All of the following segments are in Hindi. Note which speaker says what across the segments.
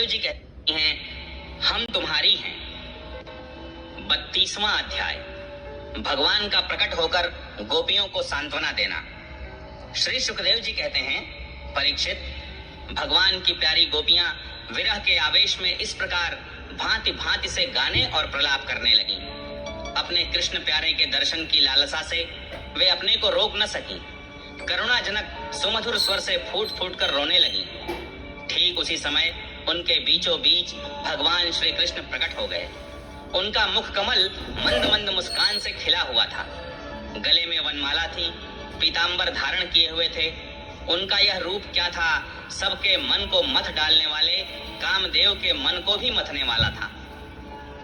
Speaker 1: सुखदेव जी कहते हैं, हम तुम्हारी हैं। 32वां अध्याय, भगवान का प्रकट होकर गोपियों को सांत्वना देना। श्री सुखदेव जी कहते हैं, परीक्षित, भगवान की प्यारी गोपियां विरह के आवेश में इस प्रकार भांति भांति से गाने और प्रलाप करने लगी। अपने कृष्ण प्यारे के दर्शन की लालसा से वे अपने को रोक न सकी। करुणाजनक सुमधुर स्वर से फूट फूट कर रोने लगी। ठीक उसी समय उनके बीचों बीच भगवान श्री कृष्ण प्रकट हो गए। उनका मुख कमल मंद मंद मुस्कान से खिला हुआ था। गले में वनमाला थी, पीतांबर धारण किए हुए थे। उनका यह रूप क्या था, सबके मन को मथ डालने वाले कामदेव के मन को भी मथने वाला था।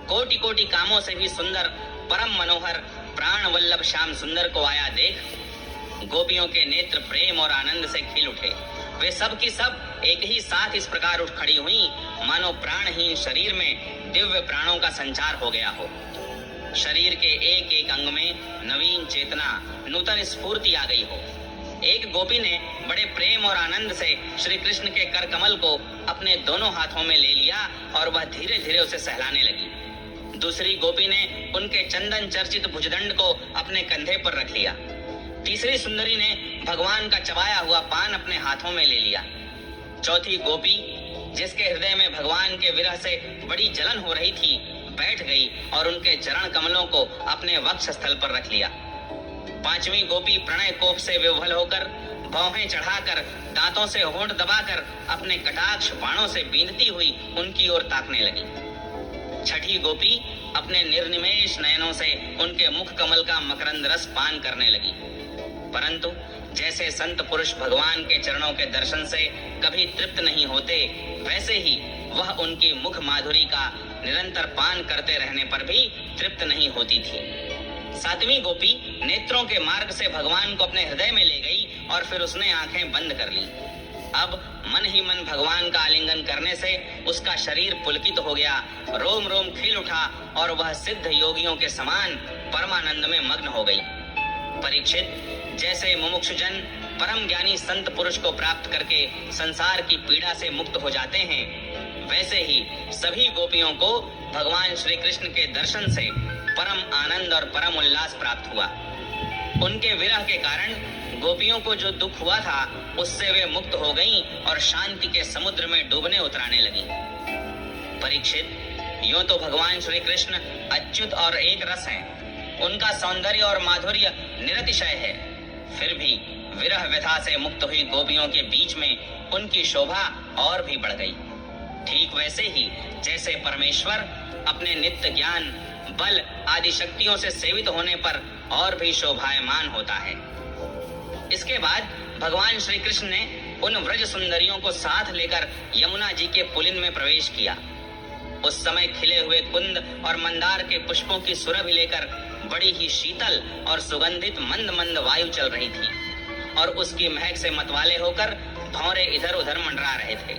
Speaker 1: कोटि कोटि कामों से भी सुंदर परम मनोहर प्राण वल्लभ श्याम सुंदर को आया देख गोपियों के नेत्र प्रेम और आनंद से खिल उठे। वे सब की सब एक ही साथ इस प्रकार उठ खड़ी हुई मानो प्राणहीन शरीर में दिव्य प्राणों का संचार हो गया हो। शरीर के एक एक अंग में नवीन चेतना, नूतन स्फूर्ति आ गई हो। एक गोपी ने बड़े प्रेम और आनंद से श्री कृष्ण के कर कमल को अपने दोनों हाथों में ले लिया और वह धीरे धीरे उसे सहलाने लगी। दूसरी गोपी ने उनके चंदन चर्चित भुजदंड को अपने कंधे पर रख लिया। तीसरी सुंदरी ने भगवान का चबाया हुआ पान अपने हाथों में ले लिया। चौथी गोपी, जिसके हृदय में भगवान के विरह से बड़ी जलन हो रही थी, बैठ गई और उनके चरण कमलों को अपने वक्ष स्थल पर रख लिया। पांचवी गोपी प्रणय कोप से विह्वल होकर भौहें चढ़ाकर दांतों से होंठ दबाकर अपने कटाक्ष बाणों से बींधती हुई उनकी ओर ताकने लगी। छठी गोपी अपने निर्निमेष नयनों से उनके मुख कमल का मकरंद रस पान करने लगी। परंतु जैसे संत पुरुष भगवान के चरणों के दर्शन से कभी तृप्त नहीं होते, वैसे ही वह उनकी मुख माधुरी का निरंतर पान करते रहने पर भी तृप्त नहीं होती थी। सातवीं गोपी नेत्रों के मार्ग से भगवान को अपने हृदय में ले गई और फिर उसने आंखें बंद कर ली। अब मन ही मन भगवान का आलिंगन करने से उसका शरीर पुलकित हो गया, रोम रोम खिल उठा और वह सिद्ध योगियों के समान परमानंद में मग्न हो गई। परीक्षित, जैसे मुमुक्षुजन परम ज्ञानी संत पुरुष को प्राप्त करके संसार की पीड़ा से मुक्त हो जाते हैं, वैसे ही सभी गोपियों को भगवान श्री कृष्ण के दर्शन से परम आनंद और परम उल्लास प्राप्त हुआ। उनके विरह के कारण गोपियों को जो दुख हुआ था, उससे वे मुक्त हो गईं और शांति के समुद्र में डूबने उतराने लगी। परीक्षित, यूं तो भगवान श्री कृष्ण अच्युत और एक रस हैं। उनका सौंदर्य और माधुर्य निरतिशय है। फिर भी विरह व्यथा से मुक्त हुई गोपियों के बीच में उनकी शोभा और भी बढ़ गई। ठीक वैसे ही जैसे परमेश्वर अपने नित्य ज्ञान, बल आदि शक्तियों से सेवित होने पर और भी शोभायमान होता है। इसके बाद भगवान श्री कृष्ण ने उन व्रज सुंदरियों को साथ लेकर यमुना जी के पुलिन में प्रवेश किया। उस समय खिले हुए कुंद और मंदार के पुष्पों की सुरभि लेकर बड़ी ही शीतल और सुगंधित मंद मंद वायु चल रही थी और उसकी महक से मतवाले होकर भौरे इधर उधर मंडरा रहे थे।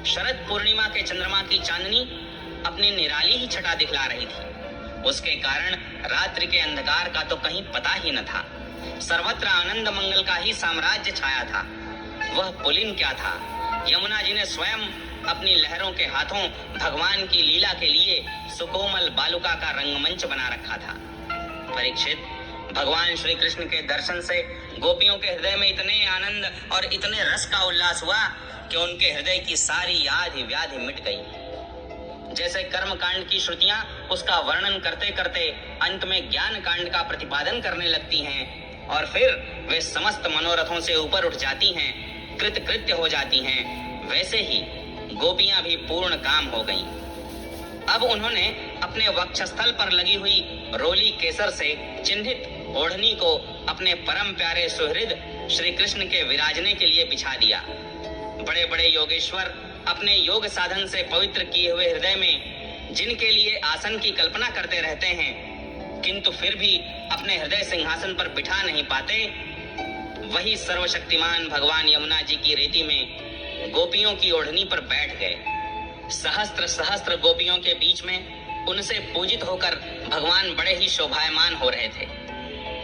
Speaker 1: शरद पूर्णिमा के चंद्रमा की चांदनी अपनी निराली ही छटा दिखला रही थी। उसके कारण रात्रि के अंधकार का तो कहीं पता ही न था। सर्वत्र आनंद मंगल का ही साम्राज्य छाया था। वह पुलिन क्या था, यमुना जी ने स्वयं अपनी लहरों के हाथों भगवान की लीला के लिए सुकोमल बालुका का रंगमंच बना रखा था। परीक्षित, भगवान श्री कृष्ण के दर्शन से गोपियों के हृदय में इतने आनंद और इतने रस का उल्लास हुआ कि उनके हृदय की सारी याधि व्याधि मिट गई। जैसे कर्म कांड की श्रुतियां उसका वर्णन करते करते अंत में ज्ञान कांड का प्रतिपादन करने लगती हैं और फिर वे समस्त मनोरथों से ऊपर उठ जाती हैं, कृत कृत्य हो जाती हैं, वैसे ही गोपियां भी पूर्ण काम हो गईं। अब उन्होंने अपने वक्षस्थल पर लगी हुई रोली केसर से चिन्हित ओढ़नी को अपने परम प्यारे सुहृद श्री कृष्ण के विराजने के लिए बिछा दिया। बड़े बड़े योगेश्वर अपने योग साधन से पवित्र किए हुए हृदय में जिनके लिए आसन की कल्पना करते रहते हैं, किंतु फिर भी अपने हृदय सिंहासन पर बिठा नहीं पाते, वही सर्वशक्तिमान भगवान यमुना जी की रेती में गोपियों की ओढ़नी पर बैठ गए। सहस्त्र सहस्त्र गोपियों के बीच में उनसे पूजित होकर भगवान बड़े ही शोभायमान हो रहे थे।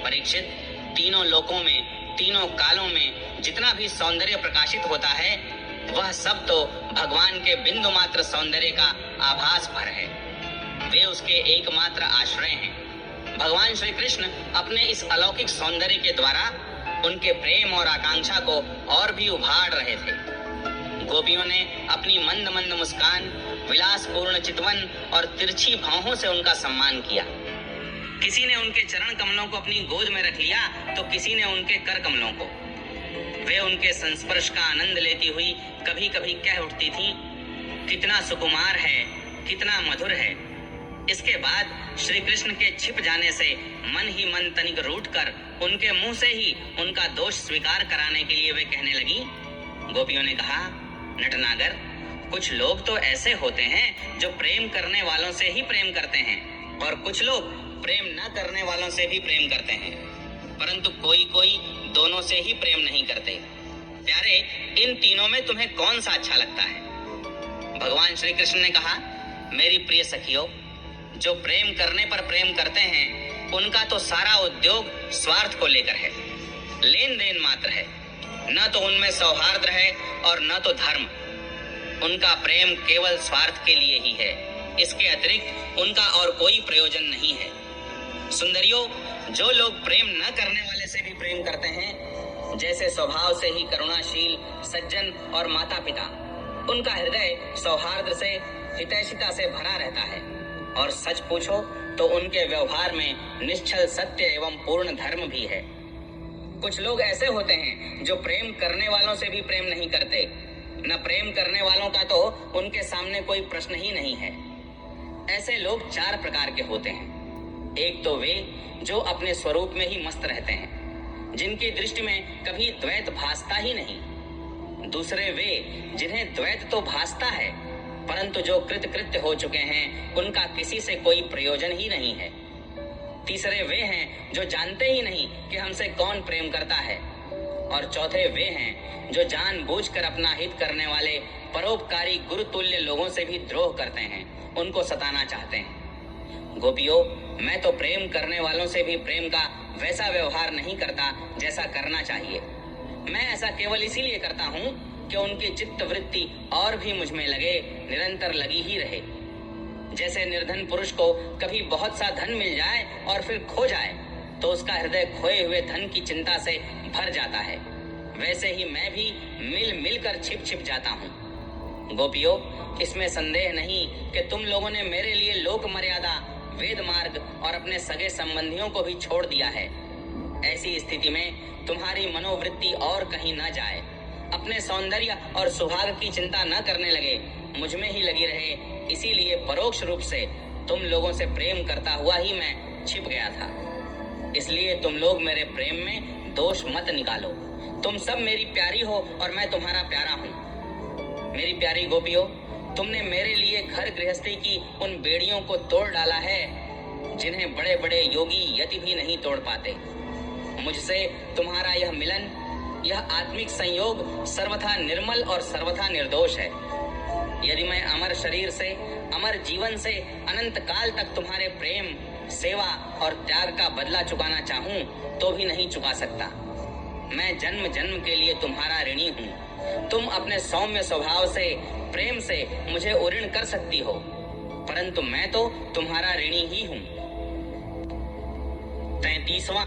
Speaker 1: परीक्षित, तीनों लोकों में, तीनों कालों में जितना भी सौंदर्य प्रकाशित होता है, वह सब तो भगवान के बिंदु मात्र सौंदर्य का आभास भर है। वे उसके एकमात्र आश्रय हैं। भगवान श्री कृष्ण अपने इस अलौकिक सौंदर्य के द्वारा उनके प्रेम और आकांक्षा को और भी उभार रहे थे। गोपियों ने अपनी मंद मंद मुस्कान, विलासपूर्ण चितवन और तिरछी भौहों से उनका सम्मान किया। किसी ने उनके चरण कमलों को अपनी गोद में रख लिया तो किसी ने उनके कर कमलों को। वे उनके संस्पर्श का आनंद लेती हुई कभी कभी कह उठती थीं, कितना सुकुमार है, कितना मधुर है। इसके बाद श्री कृष्ण के छिप जाने से मन ही मन तनिक रूठ कर उनके मुंह से ही उनका दोष स्वीकार कराने के लिए वे कहने लगी। गोपियों ने कहा, नटनागर, कुछ लोग तो ऐसे होते हैं जो प्रेम करने वालों से ही प्रेम करते हैं और कुछ लोग प्रेम न करने वालों से भी प्रेम करते हैं, परंतु कोई कोई दोनों से ही प्रेम नहीं करते। प्यारे, इन तीनों में तुम्हें कौन सा अच्छा लगता है? भगवान श्री कृष्ण ने कहा, मेरी प्रिय सखियों, जो प्रेम करने पर प्रेम करते हैं उनका तो सारा उद्योग स्वार्थ को लेकर है, लेन देन मात्र है। न तो उनमें सौहार्द है और न तो धर्म। उनका प्रेम केवल स्वार्थ के लिए ही है, इसके अतिरिक्त उनका और कोई प्रयोजन नहीं है। सुंदरियों, जो लोग प्रेम न करने वाले से भी प्रेम करते हैं, जैसे स्वभाव से ही करुणाशील, सज्जन और माता पिता, उनका हृदय सौहार्द से, हितैषिता से भरा रहता है और सच पूछो तो उनके व्यवहार में निश्चल सत्य एवं पूर्ण धर्म भी है। कुछ लोग ऐसे होते हैं जो प्रेम करने वालों से भी प्रेम नहीं करते, न प्रेम करने वालों का तो उनके सामने कोई प्रश्न ही नहीं है। ऐसे लोग चार प्रकार के होते हैं। एक तो वे जो अपने स्वरूप में ही मस्त रहते हैं, जिनकी दृष्टि में कभी द्वैत भासता ही नहीं। दूसरे वे जिन्हें द्वैत तो भासता है, परंतु जो कृतकृत्य हो चुके हैं उनका किसी से कोई प्रयोजन ही नहीं है। तीसरे वे हैं जो जानते ही नहीं कि हमसे कौन प्रेम करता है। और चौथे वे हैं जो जानबूझकर अपना हित करने वाले परोपकारी गुरुतुल्य लोगों से भी द्रोह करते हैं, उनको सताना चाहते हैं। गोपियों, मैं तो प्रेम करने वालों से भी प्रेम का वैसा व्यवहार नहीं करता जैसा करना चाहिए। मैं ऐसा केवल इसीलिए करता हूँ कि उनकी चित्त वृत्ति और भी मुझ में लगे, निरंतर लगी ही रहे। जैसे निर्धन पुरुष को कभी बहुत सा धन मिल जाए और फिर खो जाए तो उसका हृदय खोए हुए धन की चिंता से भर जाता है, वैसे ही मैं भी मिल मिल कर छिप छिप जाता हूँ। गोपियों, इसमें संदेह नहीं कि तुम लोगों ने मेरे लिए लोक मर्यादा, वेद मार्ग और अपने सगे संबंधियों को भी छोड़ दिया है। ऐसी स्थिति में तुम्हारी मनोवृत्ति और कहीं न जाए, अपने सौंदर्य और सुहाग की चिंता न करने लगे, मुझ में ही लगी रहे, इसीलिए परोक्ष रूप से तुम लोगों से प्रेम करता हुआ ही मैं छिप गया था। इसलिए तुम लोग मेरे प्रेम में दोष मत निकालो। तुम सब मेरी प्यारी हो और मैं तुम्हारा प्यारा हूँ। मेरी प्यारी गोपियों, तुमने मेरे लिए घर गृहस्थी की उन बेड़ियों को तोड़ डाला है जिन्हें बड़े बड़े योगी यति भी नहीं तोड़ पाते। मुझसे तुम्हारा यह मिलन, यह आत्मिक संयोग सर्वथा निर्मल और सर्वथा निर्दोष है। यदि मैं अमर शरीर से, अमर जीवन से अनंत काल तक तुम्हारे प्रेम, सेवा और त्याग का बदला चुकाना चाहूं तो भी नहीं चुका सकता। मैं जन्म जन्म के लिए तुम्हारा ऋणी हूँ। तुम अपने सौम्य स्वभाव से, प्रेम से मुझे उऋण कर सकती हो, परंतु मैं तो तुम्हारा ऋणी ही हूँ। 33वां